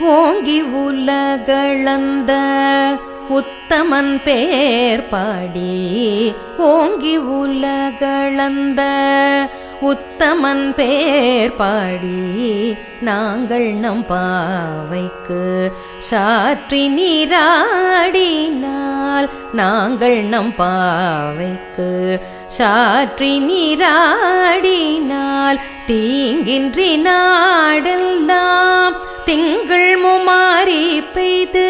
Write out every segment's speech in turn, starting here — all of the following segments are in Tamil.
ஓங்கி உலகளந்த உத்தமன் பேர் பாடி ஓங்கி உலகளந்த உத்தமன் பேர் பாடி நாங்கள் நம் பாவைக்கு சாற்றி நீராடினால் நாங்கள் நம் பாவைக்கு சாற்றி நீராடினால் தீங்கின்றி நாடெல்லாம் திங்கள் முமாரி பெய்து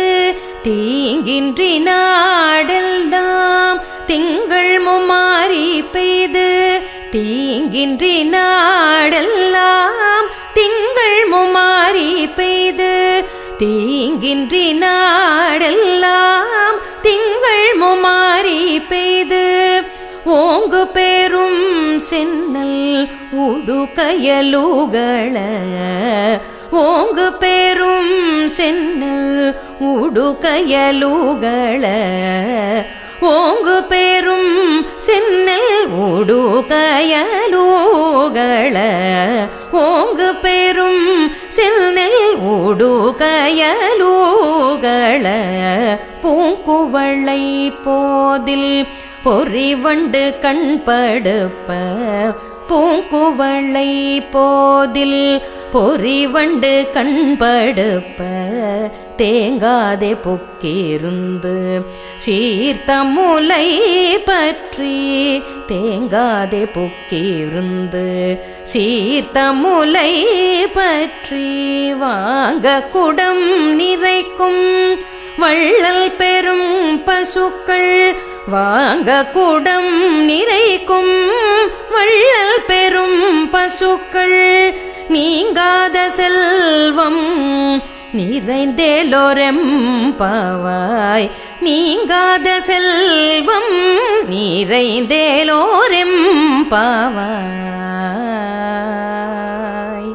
தீங்கின்றி நாடெல்லாம் திங்கள் முமாரி பெய்து தீங்கின்றி நாடெல்லாம் திங்கள் முமாரி பெய்து தீங்கின்றி நாடெல்லாம் திங்கள் முமாரி பெய்து ஓங்கு பெரும் சென்னல் உடுகயலுகள ஓங்கு பெரும் சென்னல் உடுகயலுகள ஓங்கு பெரும் சென்னல் உடுகயலுகள ஓங்கு பெரும் சென்னல் உடுகயலுகள பூங்குவளை போதில் பொறிவண்டு கண்படுப்ப பூங்குவளை போதில் பொறிவண்டு கண்படுப்ப தேங்காதே புக்கிருந்து சீர்த்த முலை பற்றி தேங்காதே புக்கிருந்து சீர்த்த முலை பற்றி வாங்க குடம் நிறைக்கும் வள்ளல் பெரும் பசுக்கள் வாங்க குடம் நிறைக்கும் வள்ளல் பெரும் பசுக்கள் நீங்காத செல்வம் நிறைந்தேலோரெம்பாவாய் நீங்காத செல்வம் நிறைந்தேலோரெம்பாவாய்